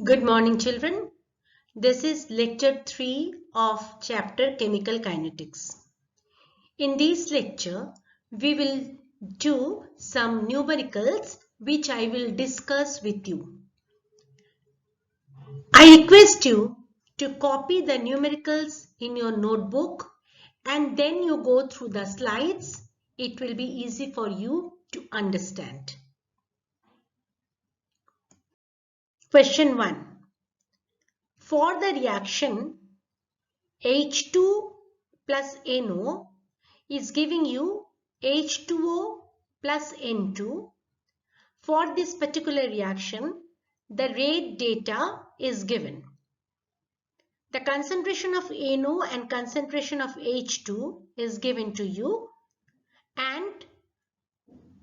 Good morning, children. This is lecture 3 of chapter Chemical Kinetics. In this lecture, we will do some numericals which I will discuss with you. I request you to copy the numericals in your notebook and then you go through the slides. It will be easy for you to understand. Question 1. For the reaction H2 plus NO is giving you H2O plus N2. For this particular reaction, the rate data is given. The concentration of NO and concentration of H2 is given to you, and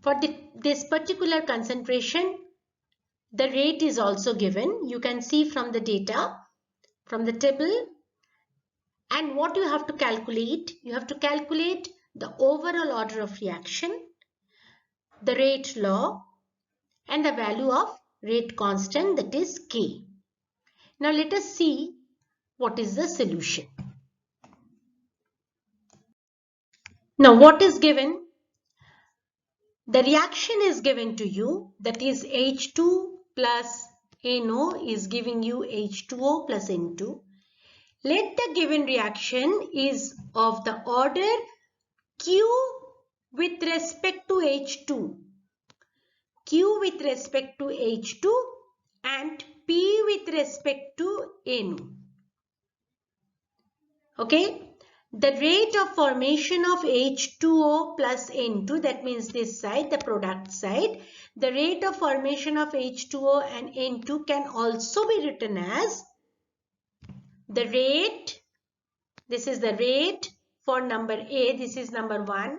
for this particular concentration, the rate is also given. You can see from the data, from the table. And what you have to calculate? You have to calculate the overall order of reaction, the rate law, and the value of rate constant, that is K. Now let us see what is the solution. Now what is given? The reaction is given to you, that is H2 plus NO is giving you H2O plus N2. Let the given reaction is of the order Q with respect to H2. Q with respect to H2 and P with respect to NO. Okay. The rate of formation of H2O plus N2, that means this side, the product side, the rate of formation of H2O and N2 can also be written as the rate. This is the rate for number A. This is number 1.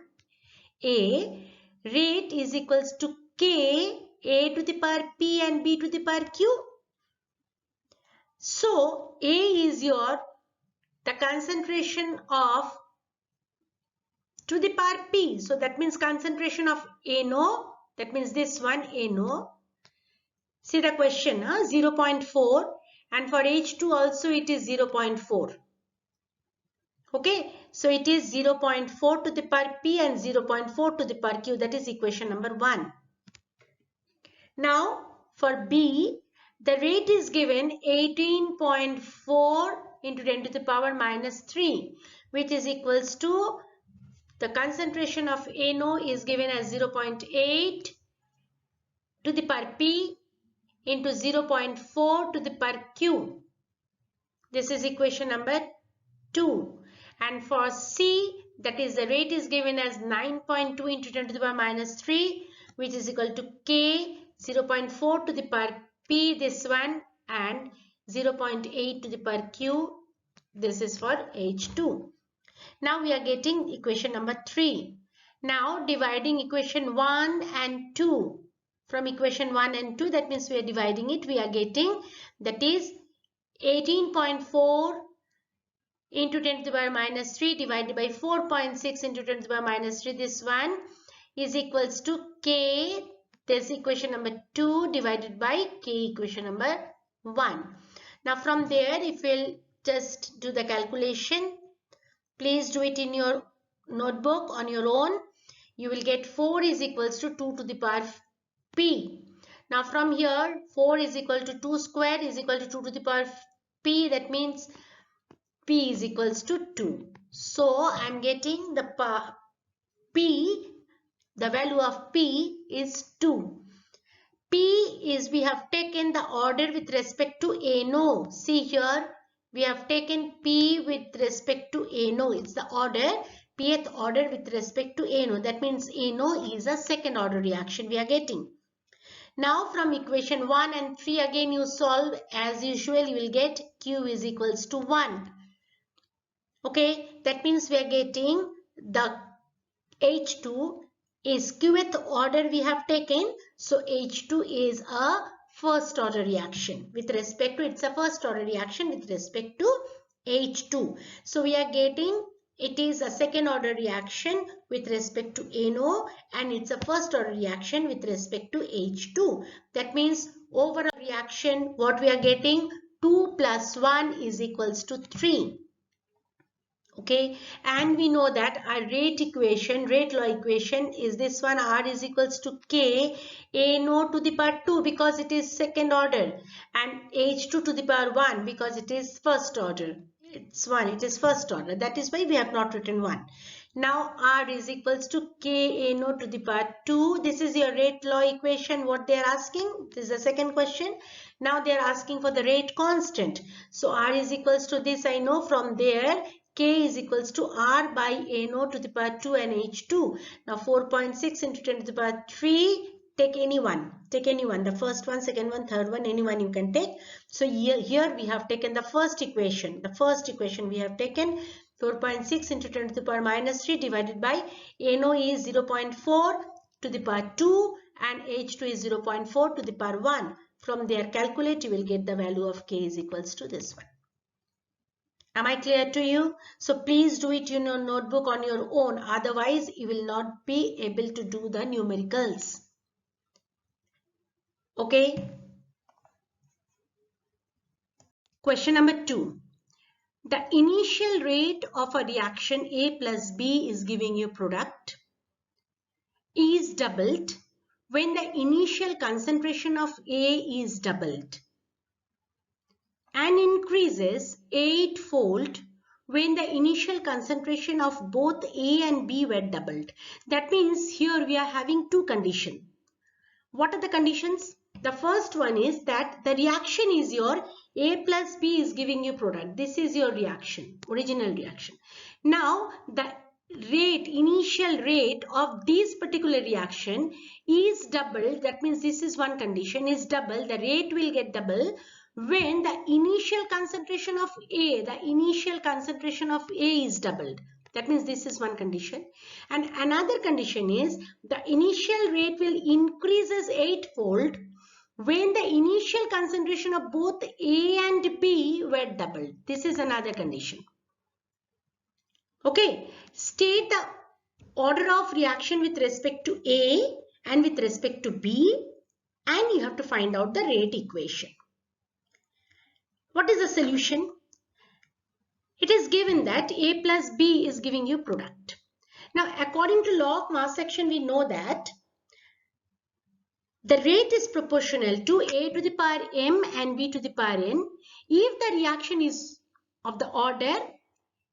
A rate is equals to K, A to the power P and B to the power Q. So A is the concentration of to the power P. So that means concentration of NO. That means this one NO. See the question, 0.4, and for H2 also it is 0.4. Okay, so it is 0.4 to the power P and 0.4 to the power Q. That is equation number 1. Now for B, the rate is given 18.4 into 10 to the power minus 3, which is equals to the concentration of NO is given as 0.8 to the power P into 0.4 to the power Q. This is equation number 2. And for C, that is the rate is given as 9.2 into 10 to the power minus 3, which is equal to K 0.4 to the power P, this one, and 0.8 to the power Q. This is for H2. Now we are getting equation number 3. Now dividing equation 1 and 2. From equation 1 and 2, that means we are dividing it. We are getting, that is 18.4 into 10 to the power minus 3 divided by 4.6 into 10 to the power minus 3. This one is equals to K. This equation number 2 divided by K equation number 1. Now from there, if we'll just do the calculation, please do it in your notebook on your own. You will get 4 is equals to 2 to the power P. Now from here, 4 is equal to 2 square is equal to 2 to the power P. That means P is equals to 2. So I am getting the P. The value of P is 2. P is, we have taken the order with respect to NO. See here, we have taken P with respect to NO. It's the order, Pth order with respect to NO. That means NO is a second order reaction we are getting. Now from equation 1 and 3 again you solve as usual. You will get Q is equals to 1. Okay, that means we are getting the H2 is Qth order we have taken. So H2 is a first order reaction with respect to, it's a first order reaction with respect to H2. So we are getting, it is a second order reaction with respect to NO and it's a first order reaction with respect to H2. That means overall reaction, what we are getting? 2 plus 1 is equals to 3. Okay, and we know that our rate law equation is this one. R is equals to K ANO to the power 2 because it is second order, and H2 to the power 1 because it is first order. It's 1, it is first order. That is why we have not written 1. Now R is equals to K ANO to the power 2. This is your rate law equation. What they are asking? This is the second question. Now they are asking for the rate constant. So R is equals to this, I know from there. K is equals to R by ANO to the power 2 and H2. Now 4.6 into 10 to the power 3. Take any one. Take any one. The first one, second one, third one, anyone you can take. So here we have taken the first equation. The first equation we have taken 4.6 into 10 to the power minus 3 divided by ANO is 0.4 to the power 2 and H2 is 0.4 to the power 1. From there calculate, you will get the value of K is equals to this one. Am I clear to you? So please do it in your notebook on your own. Otherwise, you will not be able to do the numericals. Okay. Question number 2. The initial rate of a reaction A plus B is giving you product is doubled when the initial concentration of A is doubled and increases 8-fold when the initial concentration of both A and B were doubled. That means here we are having two conditions. What are the conditions? The first one is that the reaction is your A plus B is giving you product. This is your reaction, original reaction. Now the initial rate of this particular reaction is doubled. That means this is one condition, is double. The rate will get double when the initial concentration of A, is doubled. That means this is one condition. And another condition is the initial rate will increases 8-fold when the initial concentration of both A and B were doubled. This is another condition. Okay, state the order of reaction with respect to A and with respect to B, and you have to find out the rate equation. What is the solution? It is given that A plus B is giving you product. Now, according to law of mass action, we know that the rate is proportional to A to the power m and B to the power n if the reaction is of the order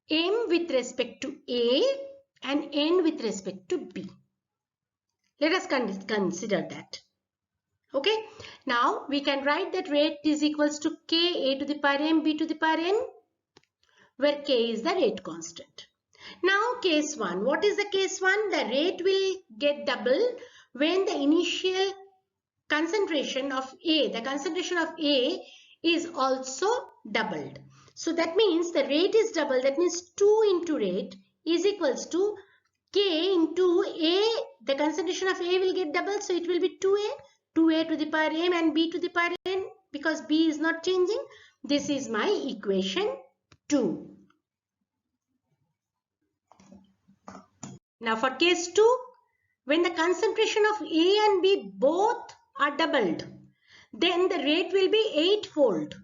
m with respect to A and n with respect to B. Let us consider that. Okay. Now, we can write that rate is equals to K A to the power m B to the power n, where K is the rate constant. Now case 1. What is the case 1? The rate will get double when the initial concentration of A, is also doubled. So that means the rate is double. That means 2 into rate is equals to K into A. The concentration of A will get double. So it will be 2A to the power m and B to the power n, because B is not changing. This is my equation 2. Now for case 2, when the concentration of A and B both are doubled, then the rate will be 8-fold.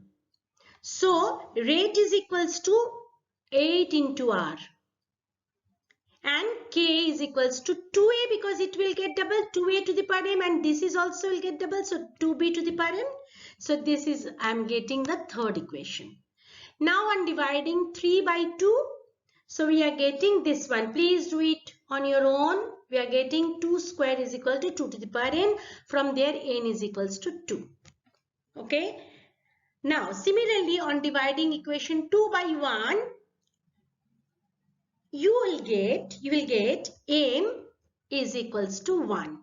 So rate is equals to 8 into R. And K is equals to 2A because it will get double, 2A to the power m, and this is also will get double, so 2B to the power m. So this is, I am getting the third equation. Now I am dividing 3 by 2. So we are getting this one. Please do it on your own. We are getting 2 square is equal to 2 to the power n. From there n is equals to 2. Okay. Now similarly on dividing equation 2 by 1, you will get m is equals to 1.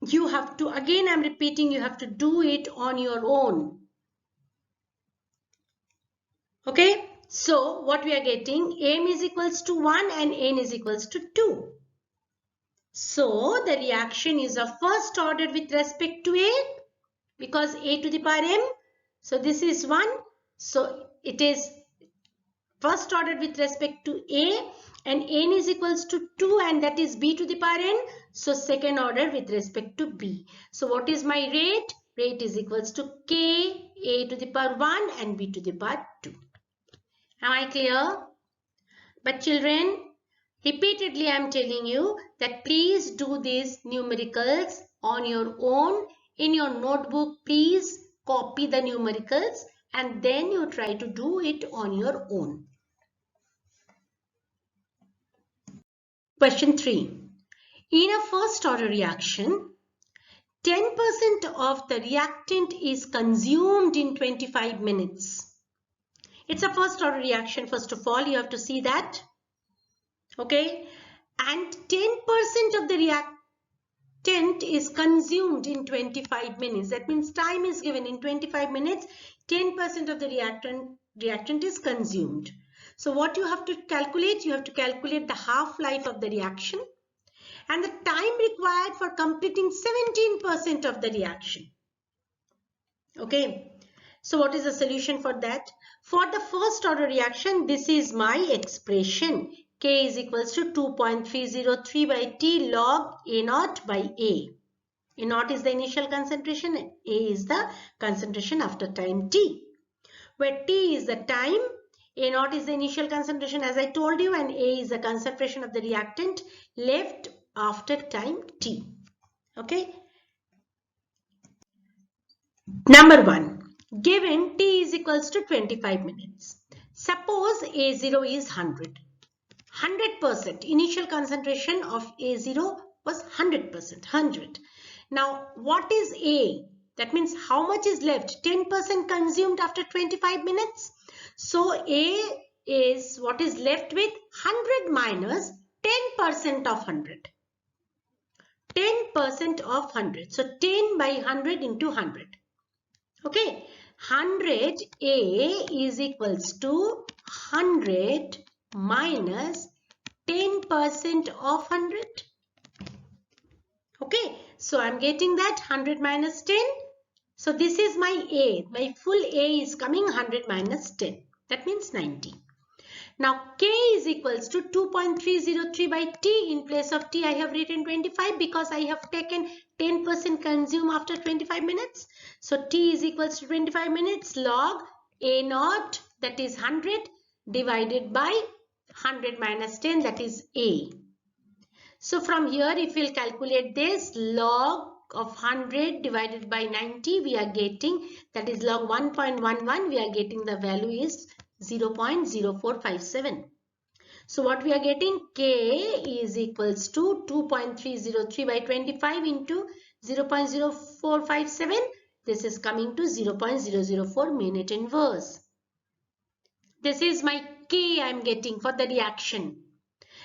You have to, again I am repeating, you have to do it on your own. Okay. So what we are getting, m is equals to 1 and n is equals to 2. So the reaction is of first order with respect to A, because A to the power m. So this is 1. So it is first order with respect to A, and n is equals to 2, and that is B to the power n. So second order with respect to B. So what is my rate? rate is equals to k, a to the power 1 and b to the power 2. Am I clear? But children, repeatedly I am telling you that please do these numericals on your own. In your notebook, please copy the numericals and then you try to do it on your own. Question 3. In a first order reaction, 10% of the reactant is consumed in 25 minutes. It's a first order reaction. First of all, you have to see that. Okay. And 10% of the reactant is consumed in 25 minutes. That means time is given in 25 minutes. 10% of the reactant is consumed. So what you have to calculate? You have to calculate the half-life of the reaction and the time required for completing 17% of the reaction. Okay. So what is the solution for that? For the first order reaction, this is my expression. K is equals to 2.303 by T log A naught by A. A naught is the initial concentration, A is the concentration after time T. Where T is the time, A naught is the initial concentration as I told you, and A is the concentration of the reactant left after time T. Okay. Number 1. Given T is equals to 25 minutes. Suppose A0 is 100. 100%. Initial concentration of A0 was 100%. 100. Now, what is A? That means how much is left? 10% consumed after 25 minutes. So, A is what is left with 100 minus 10% of 100. 10% of 100. So, 10 by 100 into 100. Okay. 100 A is equals to 100 minus 10% of 100. Okay, so I'm getting that 100 minus 10. So this is my A. My full A is coming 100 minus 10. That means 90. Now K is equals to 2.303 by T. In place of T I have written 25 because I have taken 10% consume after 25 minutes. So T is equals to 25 minutes log A naught, that is 100, divided by 100 minus 10, that is A. So from here if we'll calculate this, log of 100 divided by 90, we are getting, that is log 1.11, we are getting the value is 0.0457. So what we are getting, K is equals to 2.303 by 25 into 0.0457. This is coming to 0.004 minute inverse. This is my K I am getting for the reaction.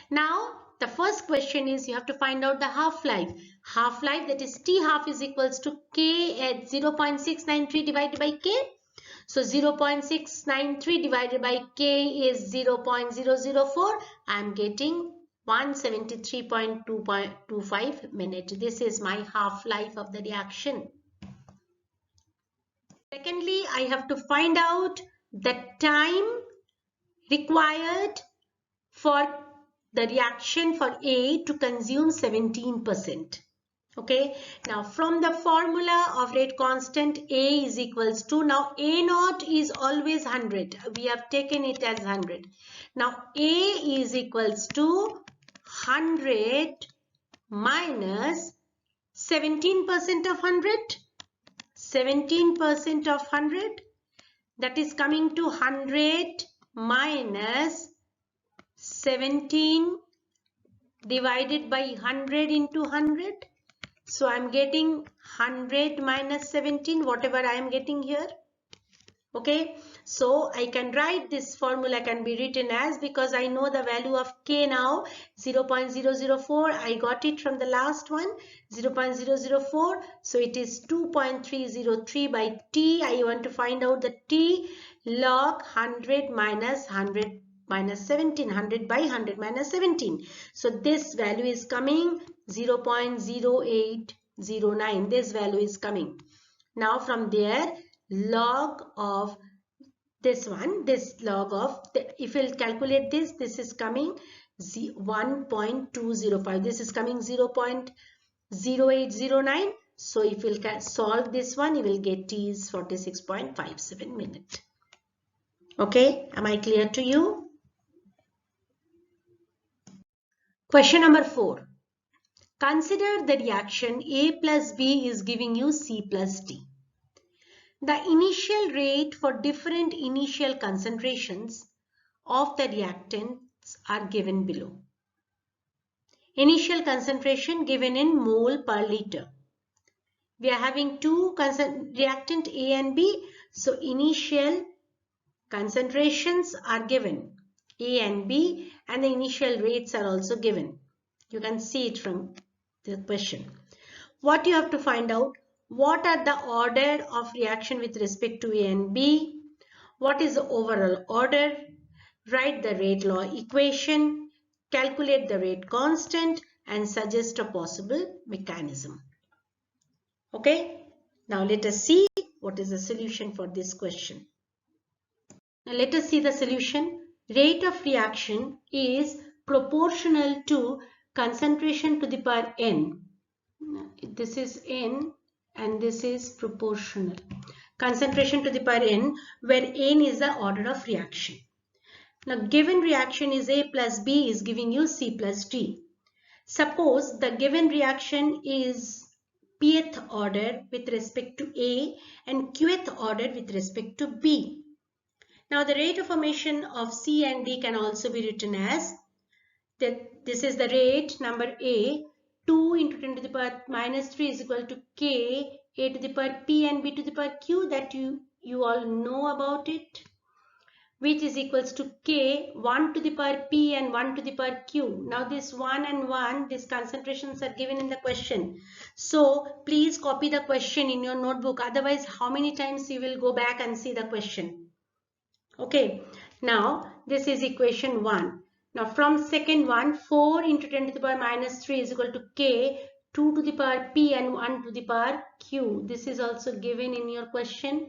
Now the first question is you have to find out the half-life. Half-life, that is T half is equals to K at 0.693 divided by K. So 0.693 divided by K is 0.004. I am getting 173.25 minutes. This is my half-life of the reaction. Secondly, I have to find out the time required for the reaction for A to consume 17%. Okay, now from the formula of rate constant, A is equals to, now A naught is always 100. We have taken it as 100. Now A is equals to 100 minus 17% of 100. 17% of 100. That is coming to 100 minus 17 divided by 100 into 100. So I am getting 100 minus 17, whatever I am getting here. Okay, so I can write this formula can be written as, because I know the value of K now, 0.004. I got it from the last one, 0.004. So it is 2.303 by T. I want to find out the T, log 100 minus 100 minus 17, 100 by 100 minus 17. So this value is coming 0.0809. This value is coming. Now from there, log of this one, this log of, if we'll calculate this, this is coming 1.205. This is coming 0.0809. So if you will solve this one, you will get T is 46.57 minutes. Okay, am I clear to you? Question number 4. Consider the reaction A plus B is giving you C plus D. The initial rate for different initial concentrations of the reactants are given below. Initial concentration given in mole per liter. We are having two reactant A and B. So initial concentrations are given, A and B, and the initial rates are also given. You can see it from the question. What you have to find out, what are the order of reaction with respect to A and B? What is the overall order? Write the rate law equation, calculate the rate constant, and suggest a possible mechanism. Okay, now let us see what is the solution for this question. Now let us see the solution. Rate of reaction is proportional to concentration to the power n. This is n and this is proportional. Concentration to the power n, where n is the order of reaction. Now given reaction is A plus B is giving you C plus D. Suppose the given reaction is pth order with respect to A and qth order with respect to B. Now the rate of formation of C and D can also be written as that this is the rate number A, 2 into 10 to the power minus 3 is equal to K, A to the power P and B to the power Q, that you all know about it, which is equals to K, 1 to the power P and 1 to the power Q. Now this 1 and 1, these concentrations are given in the question. So please copy the question in your notebook. Otherwise, how many times you will go back and see the question? Okay, now this is equation 1. Now from second one, 4 into 10 to the power minus 3 is equal to K, 2 to the power P and 1 to the power Q. This is also given in your question.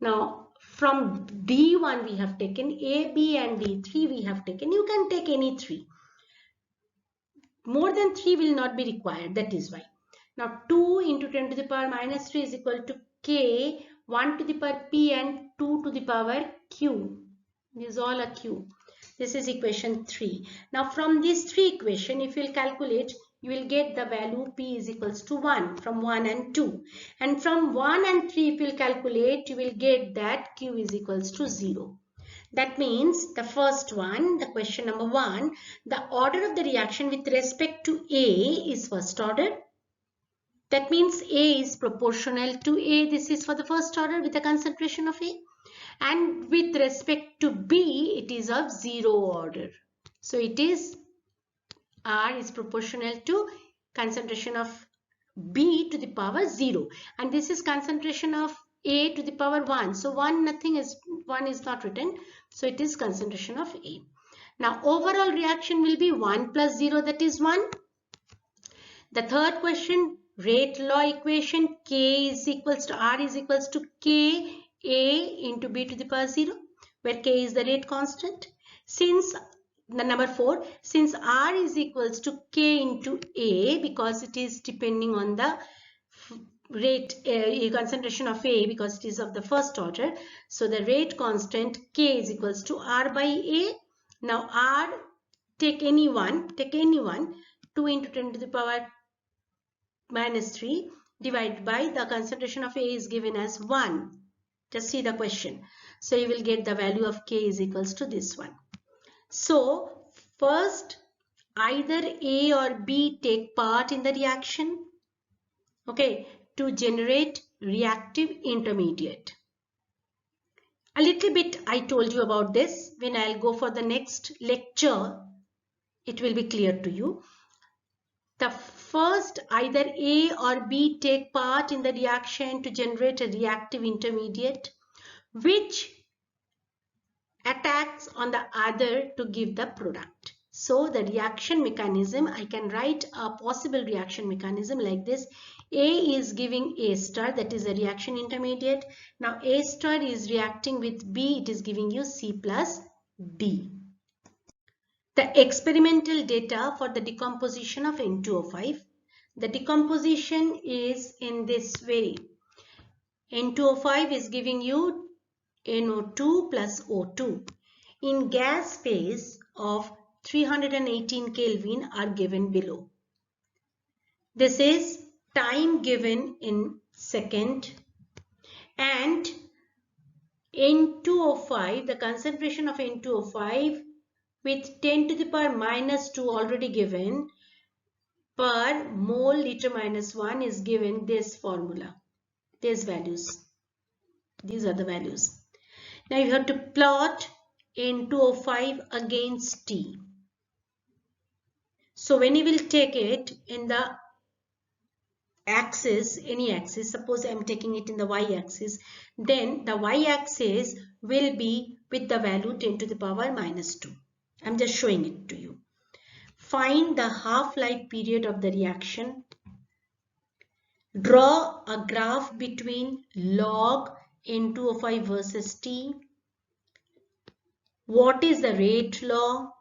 Now from D1 we have taken, A, B and D3 we have taken. You can take any 3. More than 3 will not be required, that is why. Now 2 into 10 to the power minus 3 is equal to K, 1 to the power P and 2 to the power Q. This is all a Q. This is equation 3. Now from these 3 equations, if you will calculate, you will get the value P is equals to 1 from 1 and 2. And from 1 and 3, if you will calculate, you will get that Q is equals to 0. That means the first one, the question number 1, the order of the reaction with respect to A is first order. That means A is proportional to A. This is for the first order with the concentration of A. And with respect to B, it is of 0 order. So it is R is proportional to concentration of B to the power 0. And this is concentration of A to the power 1. So 1 is not written. So it is concentration of A. Now overall reaction will be 1 plus 0, that is 1. The third question, rate law equation, K is equals to R is equals to K A into B to the power 0, where K is the rate constant. Since the number 4, since R is equals to K into A, because it is depending on the rate concentration of A, because it is of the first order. So the rate constant K is equals to R by A. Now R, take any one, 2 into 10 to the power minus 3 divided by the concentration of A is given as 1. Just see the question. So you will get the value of K is equals to this one. So first, either A or B take part in the reaction, okay, to generate reactive intermediate. A little bit I told you about this. When I'll go for the next lecture, it will be clear to you. The first, either A or B take part in the reaction to generate a reactive intermediate which attacks on the other to give the product. So the reaction mechanism, I can write a possible reaction mechanism like this. A is giving A star, that is a reaction intermediate. Now A star is reacting with B, it is giving you C plus D. The experimental data for the decomposition of N2O5. The decomposition is in this way. N2O5 is giving you NO2 plus O2. In gas phase of 318 Kelvin are given below. This is time given in second, and N2O5, the concentration of N2O5 with 10 to the power minus 2 already given, per mole liter minus 1 is given this formula, these values. These are the values. Now you have to plot N2O5 against T. So when you will take it in the axis, any axis, suppose I am taking it in the y-axis, then the y-axis will be with the value 10 to the power minus 2. I am just showing it to you. Find the half-life period of the reaction. Draw a graph between log N2O5 versus T. What is the rate law?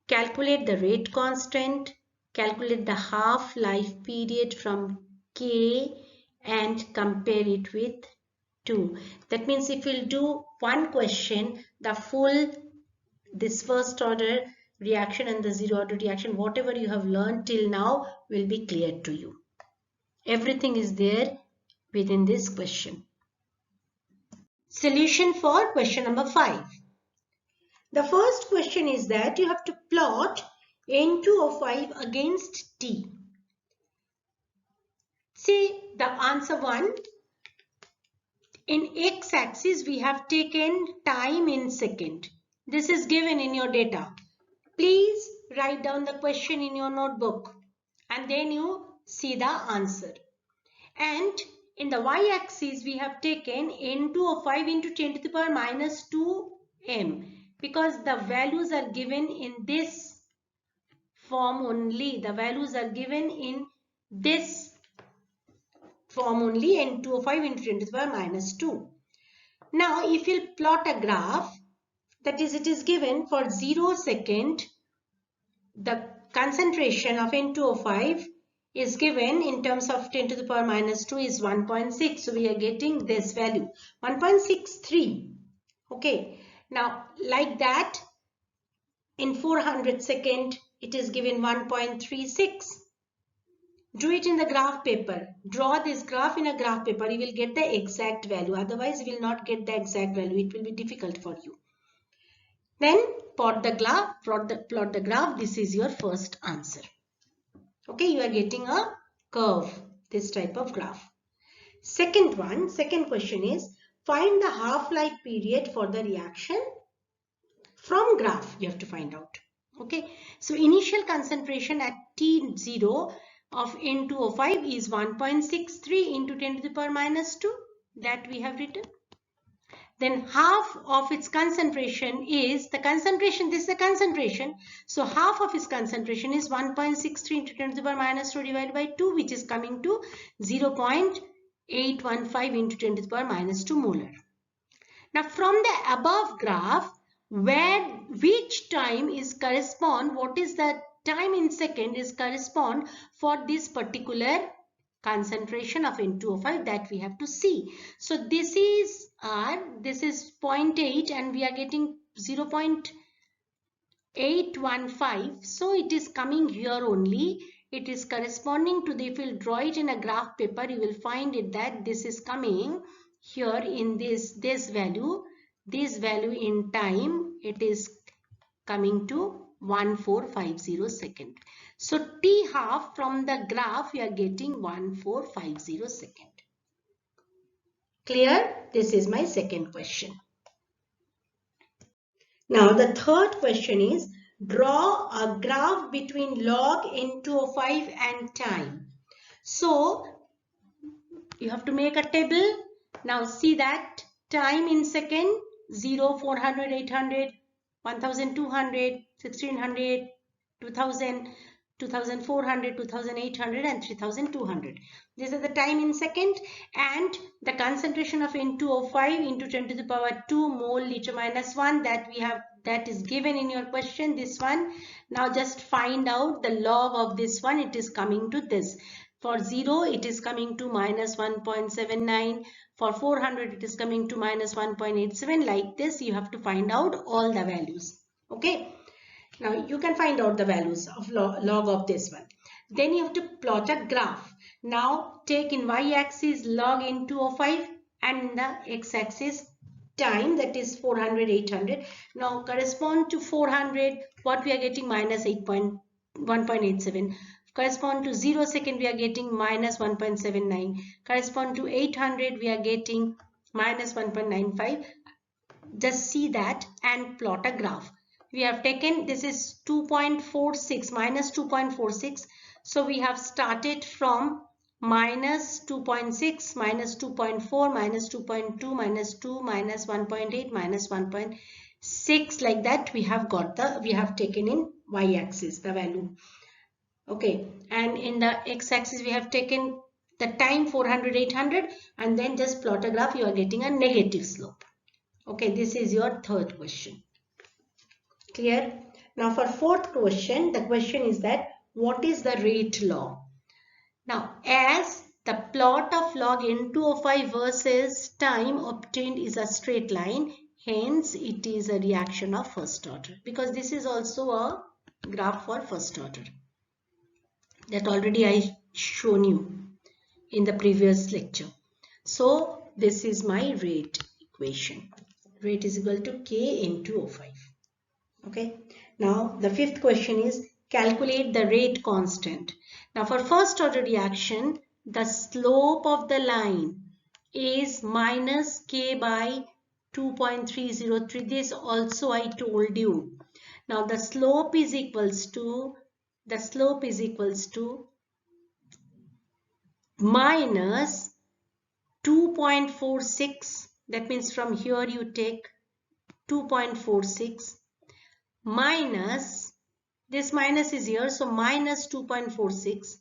Calculate the rate constant. Calculate the half-life period from K and compare it with 2. That means if we'll do one question, the full, this first order reaction and the zero order reaction, whatever you have learned till now will be clear to you. Everything is there within this question. Solution for question number 5. The first question is that you have to plot N2O5 against T. See the answer 1. In x-axis we have taken time in second. This is given in your data. Please write down the question in your notebook and then you see the answer. And in the y-axis we have taken N2O5 into 10 to the power minus 2m, because the values are given in this form only. The values are given in this form only, N2O5 into 10 to the power minus 2. Now if you plot a graph, that is, it is given for 0 second, the concentration of N2O5 is given in terms of 10 to the power minus 2 is 1.6. So we are getting this value, 1.63. Okay. Now like that, in 400 second, it is given 1.36. Do it in the graph paper. Draw this graph in a graph paper. You will get the exact value. Otherwise, you will not get the exact value. It will be difficult for you. Then plot the graph. This is your first answer. Okay, you are getting a curve, this type of graph. Second question is, find the half-life period for the reaction from graph. You have to find out. Okay, so initial concentration at T0 of N2O5 is 1.63 into 10 to the power minus 2. That we have written. Then half of its concentration is the concentration. This is the concentration. So half of its concentration is 1.63 into 10 to the power minus 2 divided by 2, which is coming to 0.815 into 10 to the power minus 2 molar. Now from the above graph, which time is correspond, what is the time in second is correspond for this particular concentration of N2O5, that we have to see. So this is 0.8 and we are getting 0.815. So it is coming here only. It is corresponding to the, if you draw it in a graph paper, you will find it that this is coming here in this value. This value in time, it is coming to 1450 second. So T half from the graph, we are getting 1450 second. Clear? This is my second question. Now the third question is, draw a graph between log N2O5 and time. So you have to make a table. Now see that time in second, 0, 400, 800, 1200, 1600, 2000, 2400, 2800 and 3200. These are the time in second, and the concentration of N2O5 into 10 to the power 2 mole liter minus 1, that we have, that is given in your question, this one. Now just find out the log of this one. It is coming to this. For 0, it is coming to minus 1.79. For 400, it is coming to minus 1.87. Like this, you have to find out all the values. Okay. Now, you can find out the values of log of this one. Then you have to plot a graph. Now, take in y-axis log in 205 and in the x-axis time, that is 400, 800. Now, correspond to 400, what we are getting? Minus 1.87. Correspond to 0 second, we are getting minus 1.79. Correspond to 800, we are getting minus 1.95. Just see that and plot a graph. We have taken, this is 2.46, minus 2.46. So we have started from minus 2.6, minus 2.4, minus 2.2, minus 2, minus 1.8, minus 1.6. Like that, we have taken in y-axis the value. Okay, and in the x-axis we have taken the time 400, 800, and then just plot a graph. You are getting a negative slope. Okay, this is your third question. Clear? Now for fourth question, the question is that what is the rate law? Now, as the plot of log N205 versus time obtained is a straight line, hence it is a reaction of first order, because this is also a graph for first order. That already I shown you in the previous lecture. So this is my rate equation. Rate is equal to K N205. Okay. Now the fifth question is calculate the rate constant. Now for first order reaction, the slope of the line is minus K by 2.303. This also I told you. Now the slope is equals to minus 2.46. That means from here you take 2.46 minus, this minus is here, so minus 2.46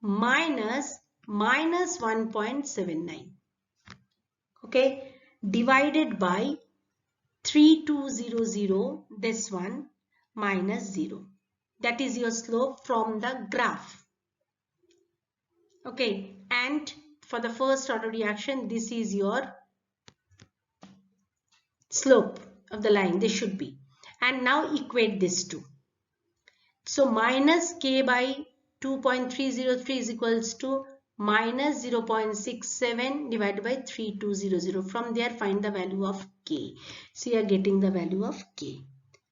minus 1.79. Okay, divided by 3200, this one, minus 0. That is your slope from the graph. Okay, and for the first order reaction, this is your slope of the line. This should be. And now equate this two. So minus K by 2.303 is equals to minus 0.67 divided by 3200. From there find the value of K. So you are getting the value of K.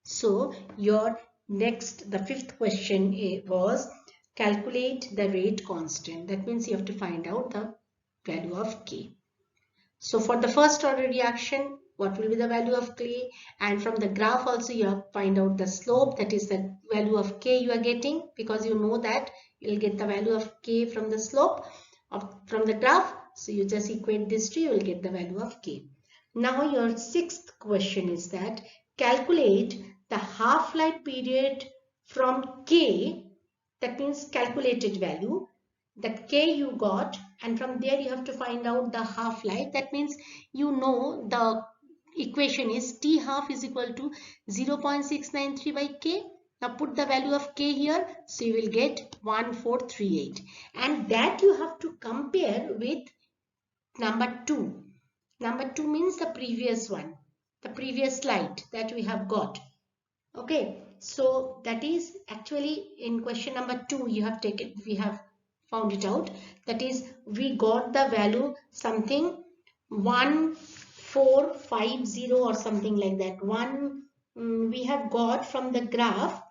So your next, the fifth question was calculate the rate constant. That means you have to find out the value of K. So for the first order reaction, what will be the value of K? And from the graph also you have to find out the slope, that is the value of K you are getting, because you know that you will get the value of K from the slope from the graph. So you just equate these two, you will get the value of K. Now your sixth question is that calculate the half-life period from K, that means calculated value, that K you got, and from there you have to find out the half-life. That means you know the equation is T half is equal to 0.693 by K. Now put the value of K here, so you will get 1438, and that you have to compare with number 2. Number 2 means the previous one, the previous slide that we have got. Okay, so that is actually in question number 2 we have found it out. That is, we got the value something 1450 or something like that. We have got from the graph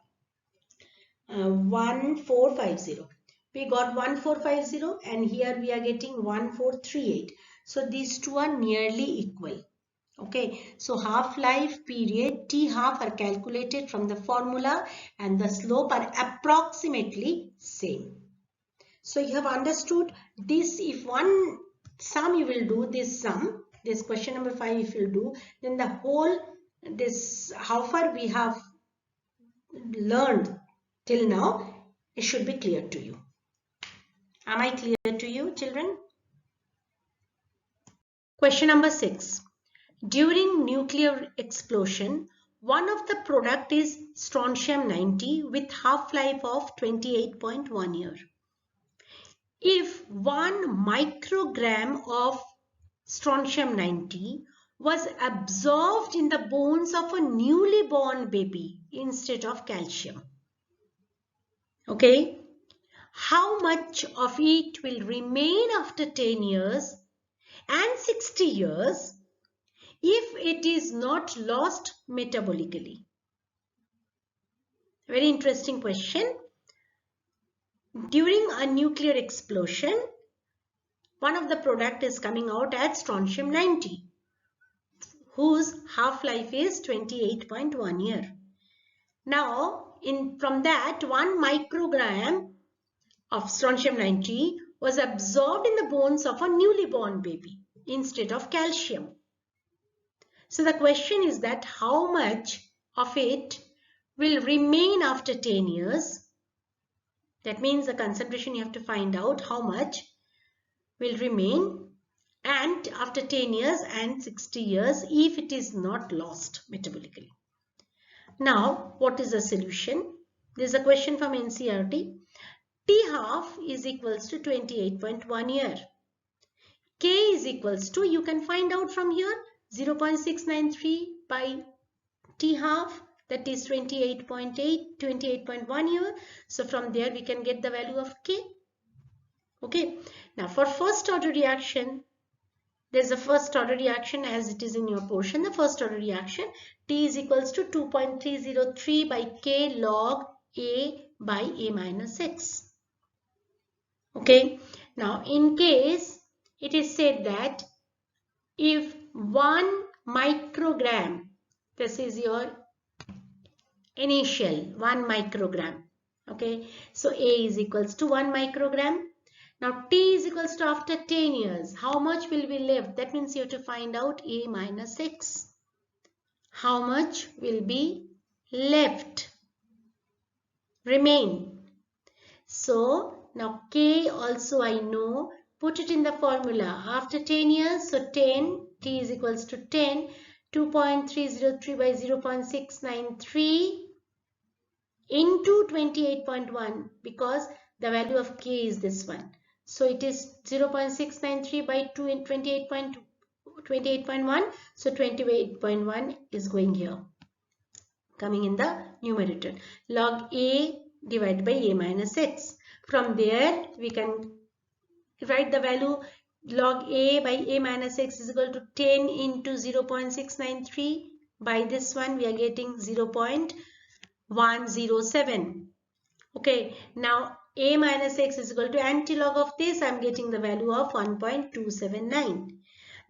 1450. We got 1450 and here we are getting 1438. So these two are nearly equal. Okay, so half-life period T half are calculated from the formula and the slope are approximately same. So you have understood this. If one sum you will do this sum, this question number 5 if you do, then the whole this how far we have learned till now, it should be clear to you. Am I clear to you, children? Question number 6. During nuclear explosion, one of the product is strontium-90 with half-life of 28.1 years. if 1 microgram of strontium 90 was absorbed in the bones of a newly born baby instead of calcium. Okay, how much of it will remain after 10 years and 60 years if it is not lost metabolically? Very interesting question. During a nuclear explosion, one of the product is coming out as strontium 90, whose half-life is 28.1 year. Now, from that, 1 microgram of strontium 90 was absorbed in the bones of a newly born baby instead of calcium. So the question is that how much of it will remain after 10 years? That means the concentration you have to find out how much will remain and after 10 years and 60 years if it is not lost metabolically. Now, what is the solution? There is a question from NCERT. T half is equals to 28.1 year. K is equals to, you can find out from here, 0.693 by T half, that is 28.1 year. So from there we can get the value of K. Okay. Now for first order reaction, there's a first order reaction as it is in your portion. The first order reaction, T is equals to 2.303 by K log A by A minus X. Okay. Now in case it is said that if 1 microgram, this is your initial 1 microgram. Okay. So A is equals to 1 microgram. Now T is equals to after 10 years. How much will be left? That means you have to find out A minus X. How much will be left? Remain. So now K also I know. Put it in the formula. After 10 years, so 10, T is equals to 10. 2.303 by 0.693 into 28.1 because the value of K is this one. So it is 0.693 by 28.1. So 28.1 is going here, coming in the numerator. Log A divided by A minus X. From there, we can write the value log A by A minus X is equal to 10 into 0.693. By this one, we are getting 0.107. Okay, now A minus X is equal to antilog of this. I am getting the value of 1.279.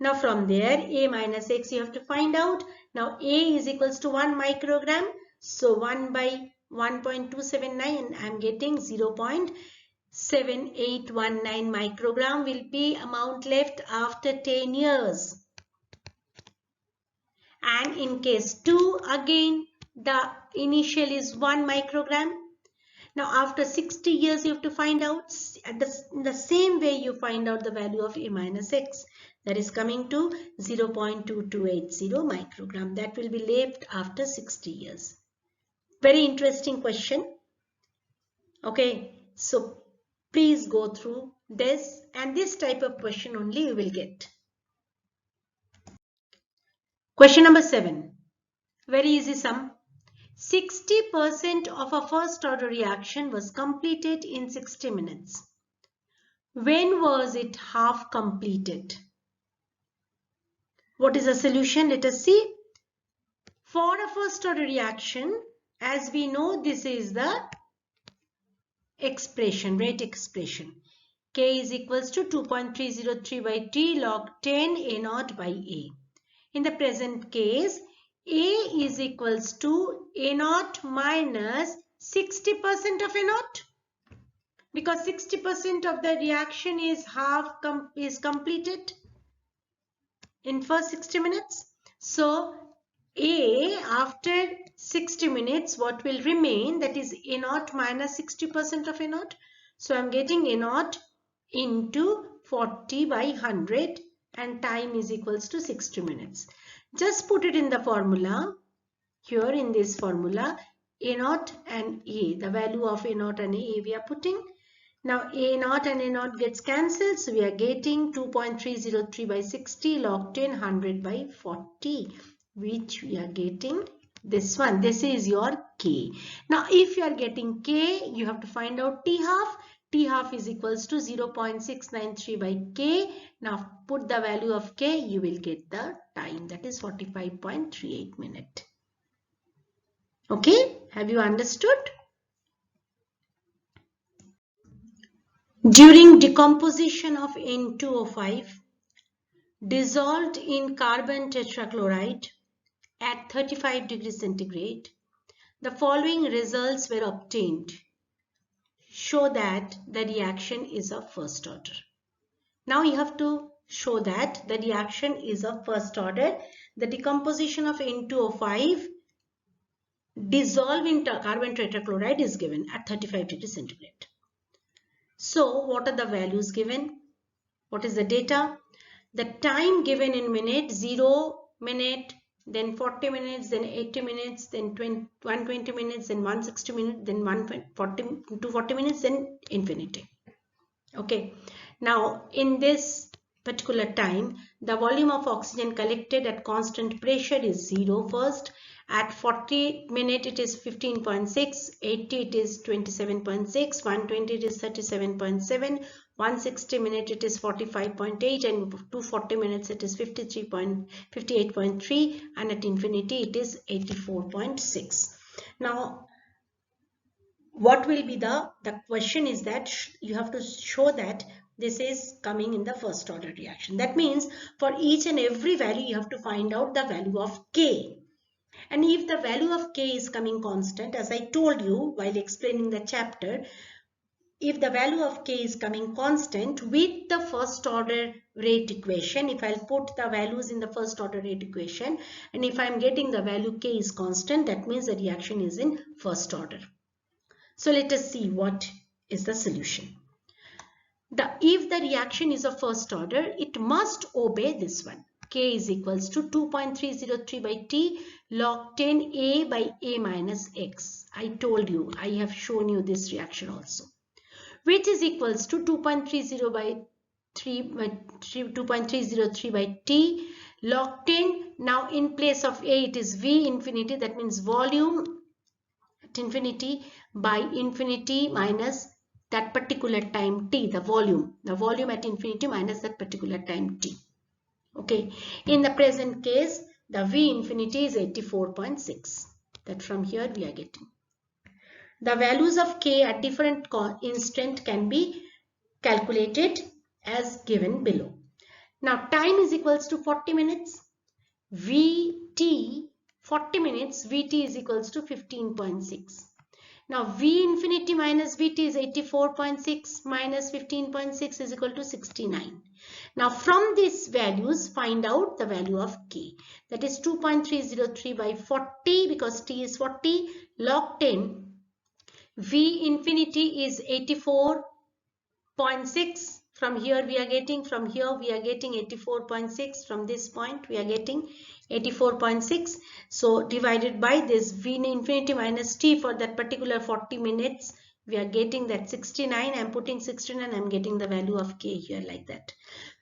Now from there, A minus X you have to find out. Now A is equals to 1 microgram. So 1 by 1.279 and I am getting 0.7819 microgram will be amount left after 10 years. And in case 2, again the initial is 1 microgram. Now after 60 years you have to find out in the same way you find out the value of A minus X. That is coming to 0.2280 microgram. That will be left after 60 years. Very interesting question. Okay, so please go through this and this type of question only you will get. Question number 7. Very easy sum. 60% of a first order reaction was completed in 60 minutes. When was it half completed? What is the solution? Let us see. For a first order reaction, as we know, this is the expression, rate expression. K is equals to 2.303 by T log 10 A naught by A. In the present case, A is equals to A naught minus 60% of A naught. Because 60% of the reaction is completed in first 60 minutes. So A after 60 minutes, what will remain? That is A naught minus 60% of A naught. So I am getting A naught into 40 by 100 and time is equals to 60 minutes. Just put it in the formula. Here in this formula, A naught and A, the value of A naught and A we are putting. Now A naught and A naught gets cancelled, so we are getting 2.303 by 60 log 10 100 by 40, which we are getting this one. This is your K. Now if you are getting K, you have to find out T half. T half is equals to 0.693 by K. Now put the value of K, you will get the time, that is 45.38 minutes. Okay, have you understood? During decomposition of N2O5 dissolved in carbon tetrachloride at 35 degrees centigrade, the following results were obtained. Show that the reaction is of first order. Now you have to show that the reaction is of first order. The decomposition of N2O5 dissolved in carbon tetrachloride is given at 35 degrees centigrade. So what are the values given? What is the data? The time given in minute, 0 minute, then 40 minutes, then 80 minutes, then 120 minutes, then 160 minutes, then 240 minutes, then infinity. Okay. Now in this particular time, the volume of oxygen collected at constant pressure is 0 first. At 40 minutes it is 15.6, 80 it is 27.6, 120 it is 37.7, 160 minutes it is 45.8, and 240 minutes it is 58.3, and at infinity it is 84.6. Now what will be the question is that you have to show that this is coming in the first order reaction. That means for each and every value you have to find out the value of K. And if the value of K is coming constant, as I told you while explaining the chapter, if the value of K is coming constant with the first order rate equation, if I'll put the values in the first order rate equation, and if I'm getting the value K is constant, that means the reaction is in first order. So let us see what is the solution. If the reaction is of first order, it must obey this one. K is equals to 2.303 by T log 10 A by A minus X. I told you, I have shown you this reaction also, which is equals to 2.303 by T log 10. Now in place of A it is V infinity, that means volume at infinity by infinity minus that particular time T, the volume at infinity minus that particular time T. Okay, in the present case, the V infinity is 84.6. That from here we are getting. The values of K at different instant can be calculated as given below. Now time is equals to 40 minutes. Vt 40 minutes, Vt is equals to 15.6. Now V infinity minus Vt is 84.6 minus 15.6 is equal to 69. Now from these values find out the value of K. That is 2.303 by 40 because T is 40 log 10. V infinity is 84.6. From here we are getting 84.6. From this point we are getting 84.6. So divided by this V infinity minus T for that particular 40 minutes, we are getting that 69. I am putting 69. I am getting the value of K here like that.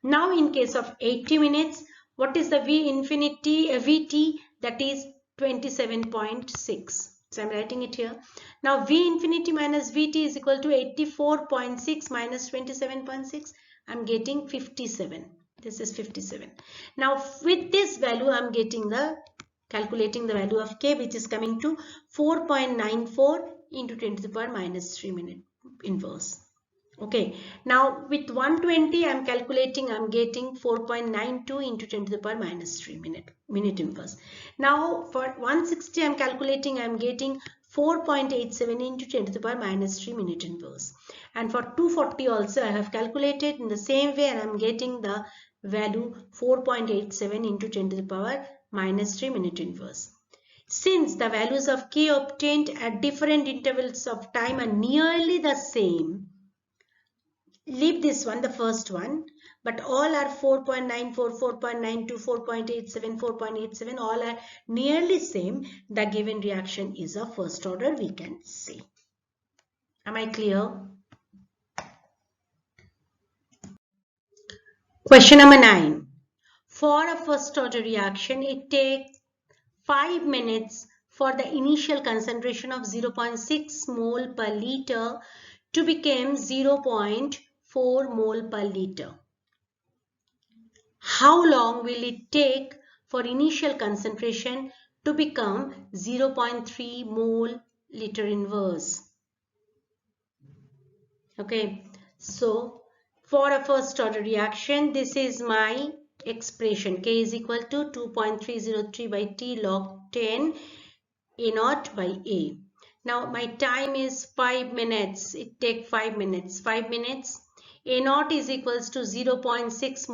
Now in case of 80 minutes, what is the V infinity Vt? That is 27.6. So I am writing it here. Now V infinity minus Vt is equal to 84.6 minus 27.6. I am getting 57. This is 57. Now with this value I am getting calculating the value of K, which is coming to 4.94 into 10 to the power minus 3 minute inverse. Okay, now with 120 I am calculating, I am getting 4.92 into 10 to the power minus 3 minute inverse. Now for 160 I am calculating, I am getting 4.87 into 10 to the power minus 3 minute inverse. And for 240 also I have calculated in the same way, and I am getting the value 4.87 into 10 to the power minus 3 minute inverse. Since the values of K obtained at different intervals of time are nearly the same, leave this one, the first one, but all are 4.94, 4.92, 4.87, 4.87, all are nearly same. The given reaction is of first order, we can say. Am I clear? Question number 9. For a first order reaction, it takes 5 minutes for the initial concentration of 0.6 mole per liter to become 0.4 mole per liter. How long will it take for initial concentration to become 0.3 mole liter inverse? Okay, so for a first order reaction, this is my expression. K is equal to 2.303 by T log 10 A naught by A. Now my time is 5 minutes. It takes 5 minutes. 5 minutes. A naught is equals to 0.6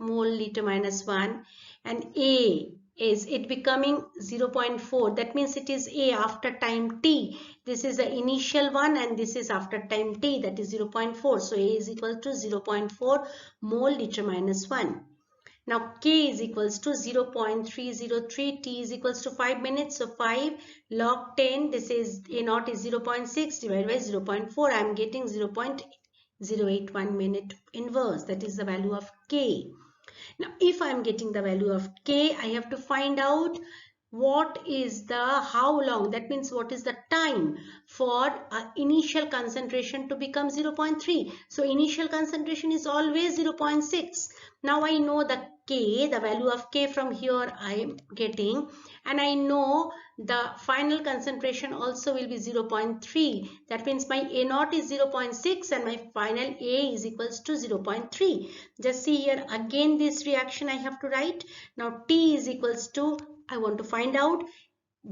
mole liter minus 1, and A is it becoming 0.4. That means it is A after time T. This is the initial one and this is after time T, that is 0.4. So A is equal to 0.4 mole liter minus 1. Now K is equals to 0.303, T is equals to 5 minutes. So 5 log 10, this is A naught is 0.6 divided by 0.4. I am getting 0.081 minute inverse. That is the value of K. Now if I am getting the value of K, I have to find out what is the how long, that means what is the time for initial concentration to become 0.3. So initial concentration is always 0.6. Now I know the K, the value of K from here I am getting, and I know the final concentration also will be 0.3. That means my A naught is 0.6 and my final A is equals to 0.3. Just see here again this reaction I have to write. Now T is equals to, I want to find out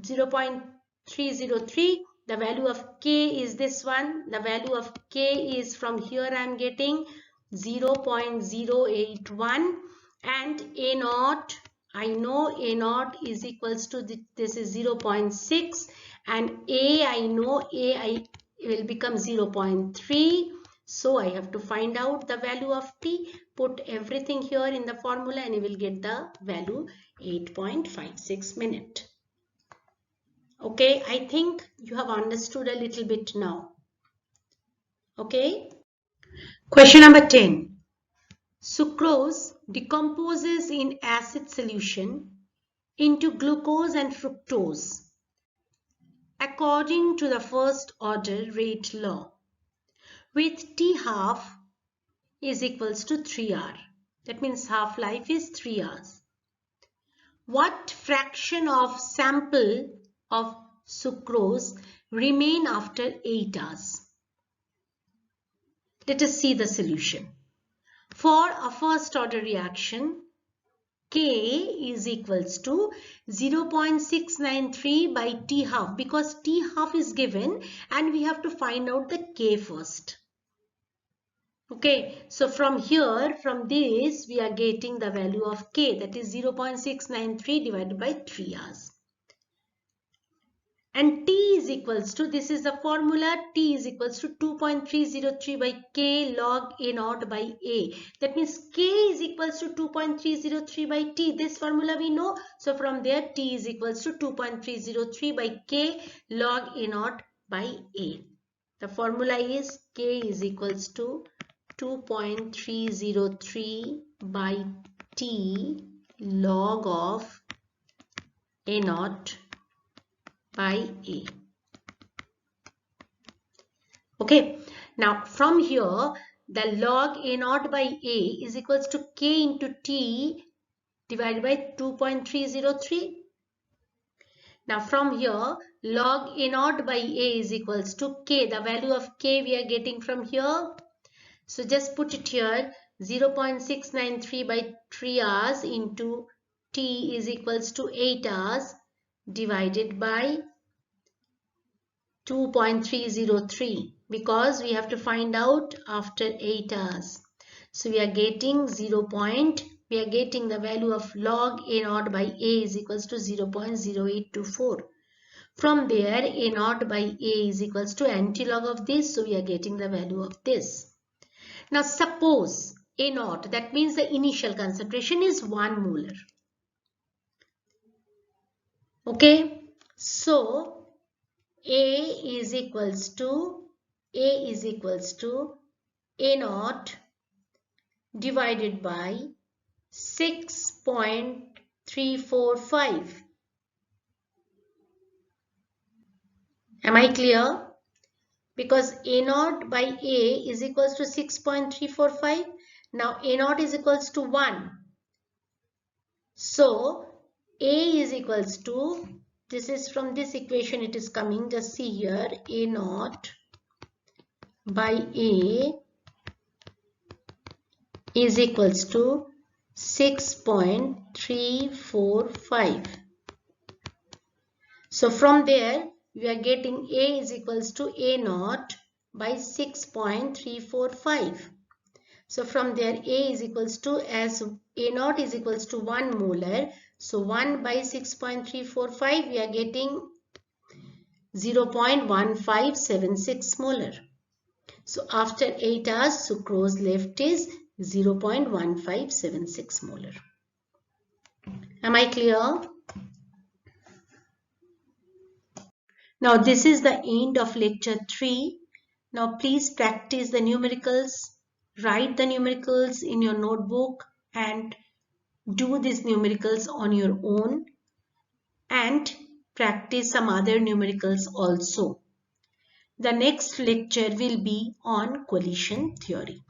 0.303. The value of K is this one. The value of K is from here I am getting 0.081, and A naught, I know A naught is equals to this is 0.6, and A I know A will become 0.3. So I have to find out the value of T, put everything here in the formula and you will get the value 8.56 minute. Okay, I think you have understood a little bit now. Okay. Question number 10. Sucrose decomposes in acid solution into glucose and fructose according to the first order rate law, with T half is equals to 3 hours. That means half life is 3 hours. What fraction of sample of sucrose remain after 8 hours? Let us see the solution. For a first order reaction, K is equals to 0.693 by T half, because T half is given and we have to find out the K first. Okay, so from here, from this, we are getting the value of K, that is 0.693 divided by 3 hours. And T is equals to, this is the formula, T is equals to 2.303 by K log A naught by A. That means K is equals to 2.303 by T. This formula we know. So from there, T is equals to 2.303 by K log A naught by A. The formula is K is equals to 2.303 by T log of A naught by A. Okay, now from here the log A naught by A is equals to K into T divided by 2.303. Now from here log A naught by A is equals to K. The value of K we are getting from here. So just put it here, 0.693 by 3 hours into T is equals to 8 hours divided by 2.303, because we have to find out after 8 hours. So we are getting we are getting the value of log A naught by A is equals to 0.0824. From there, A naught by A is equals to antilog of this, so we are getting the value of this. Now suppose A naught, that means the initial concentration is 1 molar. Okay, so A is equals to A naught divided by 6.345. Am I clear? Because A naught by A is equals to 6.345. Now A naught is equals to 1. So A is equals to, this is from this equation it is coming, just see here, A naught by A is equals to 6.345. So from there we are getting A is equals to A naught by 6.345. So from there A is equals to, as A naught is equals to 1 molar. So 1 by 6.345 we are getting 0.1576 molar. So after 8 hours sucrose left is 0.1576 molar. Am I clear? Now this is the end of lecture 3. Now please practice the numericals. Write the numericals in your notebook and do these numericals on your own, and practice some other numericals also. The next lecture will be on collision theory.